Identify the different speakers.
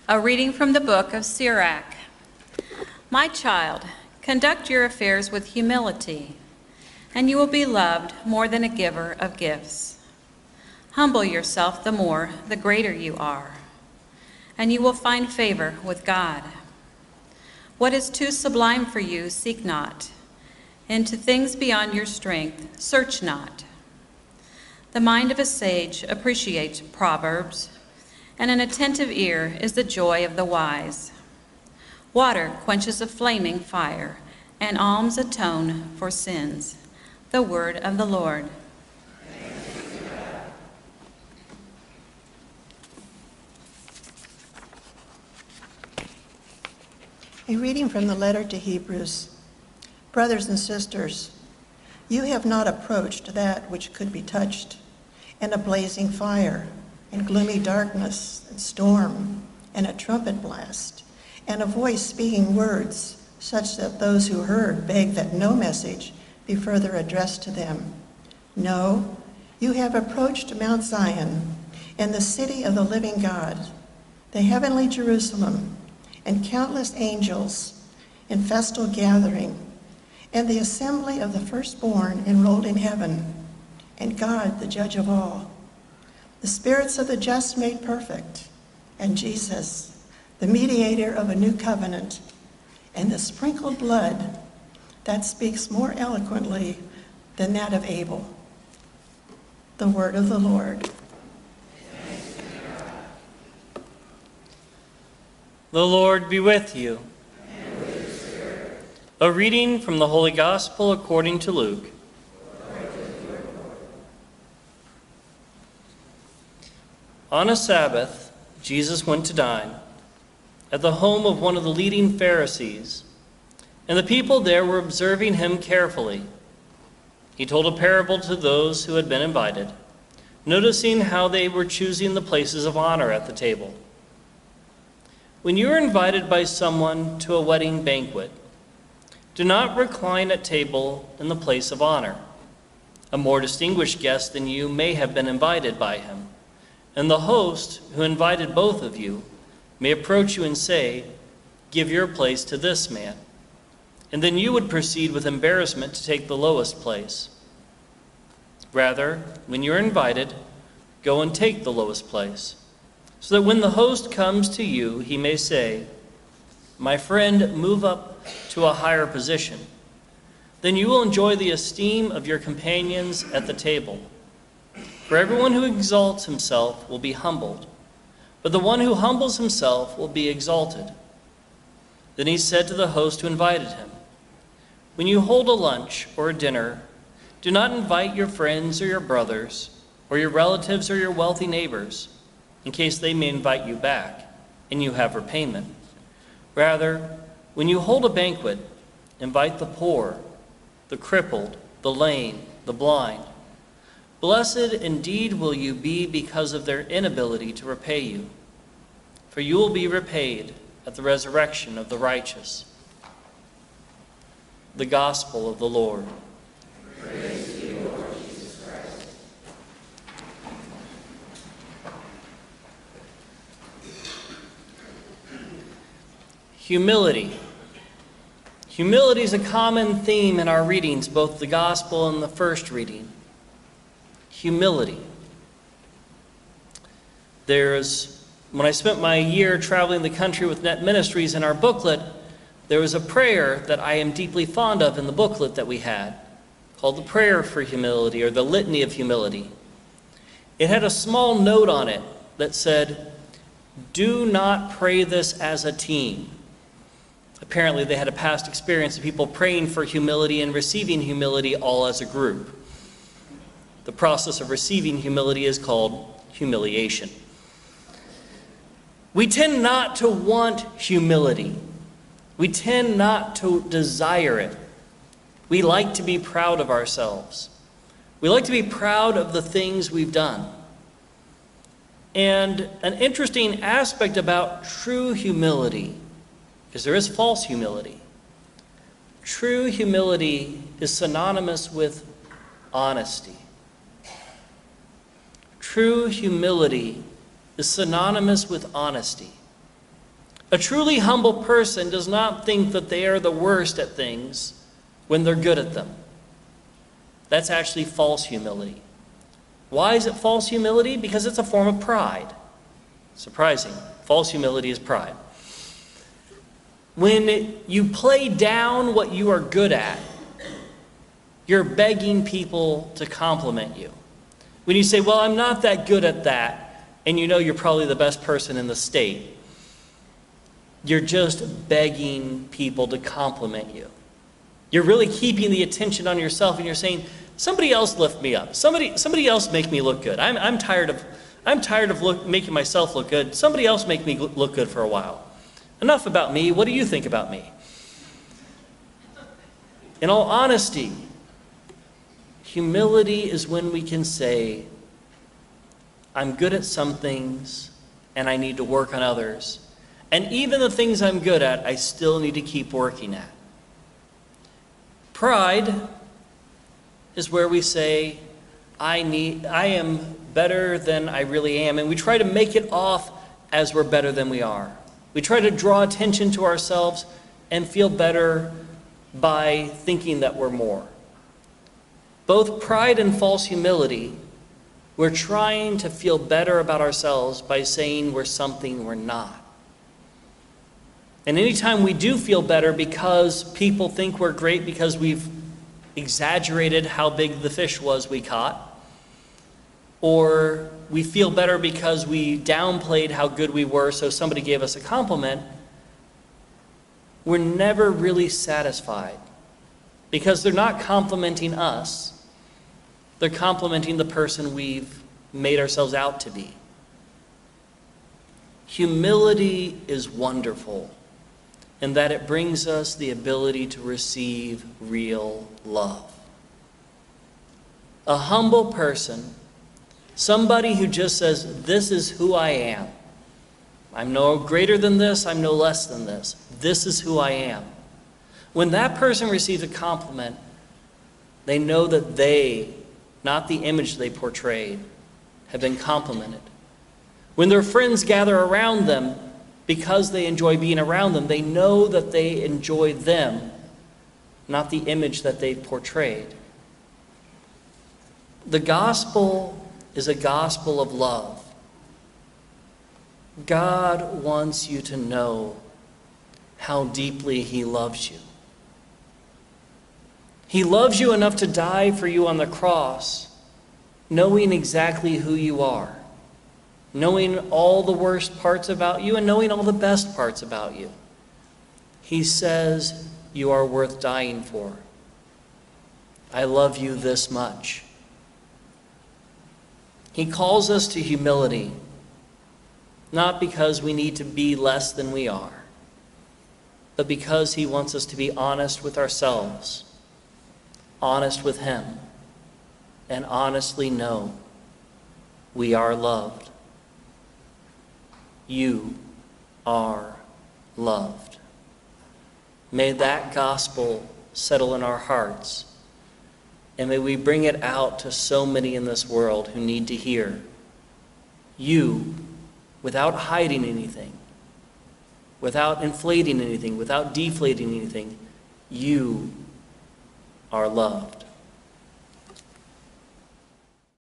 Speaker 1: A reading from the book of Sirach. My child, conduct your affairs with humility, and you will be loved more than a giver of gifts. Humble yourself the more, the greater you are, and you will find favor with God. What is too sublime for you, seek not. Into things beyond your strength, search not. The mind of a sage appreciates proverbs, and an attentive ear is the joy of the wise. Water quenches a flaming fire, and alms atone for sins. The word of the Lord.
Speaker 2: A reading from the letter to Hebrews. Brothers and sisters, you have not approached that which could be touched, and a blazing fire, and gloomy darkness, and storm, and a trumpet blast, and a voice speaking words, such that those who heard begged that no message be further addressed to them. No, you have approached Mount Zion, and the city of the living God, the heavenly Jerusalem, and countless angels in festal gathering, and the assembly of the firstborn enrolled in heaven, and God, the judge of all, the spirits of the just made perfect, and Jesus, the mediator of a new covenant, and the sprinkled blood that speaks more eloquently than that of Abel. The word of the Lord.
Speaker 3: The Lord be with you.
Speaker 4: And with your spirit.
Speaker 3: A reading from the Holy Gospel according to Luke. On a Sabbath, Jesus went to dine at the home of one of the leading Pharisees, and the people there were observing him carefully. He told a parable to those who had been invited, noticing how they were choosing the places of honor at the table. When you are invited by someone to a wedding banquet, do not recline at table in the place of honor. A more distinguished guest than you may have been invited by him, and the host, who invited both of you, may approach you and say, "Give your place to this man." And then you would proceed with embarrassment to take the lowest place. Rather, when you're invited, go and take the lowest place, so that when the host comes to you, he may say, "My friend, move up to a higher position." Then you will enjoy the esteem of your companions at the table. For everyone who exalts himself will be humbled, but the one who humbles himself will be exalted. Then he said to the host who invited him, "When you hold a lunch or a dinner, do not invite your friends or your brothers, or your relatives or your wealthy neighbors, in case they may invite you back, and you have repayment. Rather, when you hold a banquet, invite the poor, the crippled, the lame, the blind. Blessed indeed will you be because of their inability to repay you, for you will be repaid at the resurrection of the righteous." The Gospel of the Lord.
Speaker 4: Praise to you, Lord Jesus Christ.
Speaker 3: Humility. Humility is a common theme in our readings, both the Gospel and the first reading. Humility. When I spent my year traveling the country with Net Ministries, in our booklet, there was a prayer that I am deeply fond of in the booklet that we had, called the Prayer for Humility, or the Litany of Humility. It had a small note on it that said, "Do not pray this as a team." Apparently they had a past experience of people praying for humility and receiving humility all as a group. The process of receiving humility is called humiliation. We tend not to want humility. We tend not to desire it. We like to be proud of ourselves. We like to be proud of the things we've done. And an interesting aspect about true humility is there is false humility. True humility is synonymous with honesty. True humility is synonymous with honesty. A truly humble person does not think that they are the worst at things when they're good at them. That's actually false humility. Why is it false humility? Because it's a form of pride. Surprising. False humility is pride. When you play down what you are good at, you're begging people to compliment you. When you say, well, I'm not that good at that, and you know you're probably the best person in the state, you're just begging people to compliment you. You're really keeping the attention on yourself, and you're saying, somebody else lift me up. Somebody else make me look good. I'm tired of making myself look good. Somebody else make me look good for a while. Enough about me. What do you think about me? In all honesty, humility is when we can say, I'm good at some things and I need to work on others. And even the things I'm good at, I still need to keep working at. Pride is where we say, I am better than I really am. And we try to make it off as we're better than we are. We try to draw attention to ourselves and feel better by thinking that we're more. Both pride and false humility, we're trying to feel better about ourselves by saying we're something we're not. And anytime we do feel better because people think we're great because we've exaggerated how big the fish was we caught, or we feel better because we downplayed how good we were so somebody gave us a compliment, we're never really satisfied because they're not complimenting us. They're complimenting the person we've made ourselves out to be. Humility is wonderful in that it brings us the ability to receive real love. A humble person, somebody who just says, this is who I am. I'm no greater than this, I'm no less than this. This is who I am. When that person receives a compliment, they know that they, not the image they portrayed, have been complimented. When their friends gather around them, because they enjoy being around them, they know that they enjoy them, not the image that they've portrayed. The gospel is a gospel of love. God wants you to know how deeply He loves you. He loves you enough to die for you on the cross, knowing exactly who you are, knowing all the worst parts about you and knowing all the best parts about you. He says you are worth dying for. I love you this much. He calls us to humility, not because we need to be less than we are, but because He wants us to be honest with ourselves, honest with Him, and honestly know we are loved. You are loved. May that gospel settle in our hearts, and may we bring it out to so many in this world who need to hear you, without hiding anything, without inflating anything, without deflating anything, you are loved.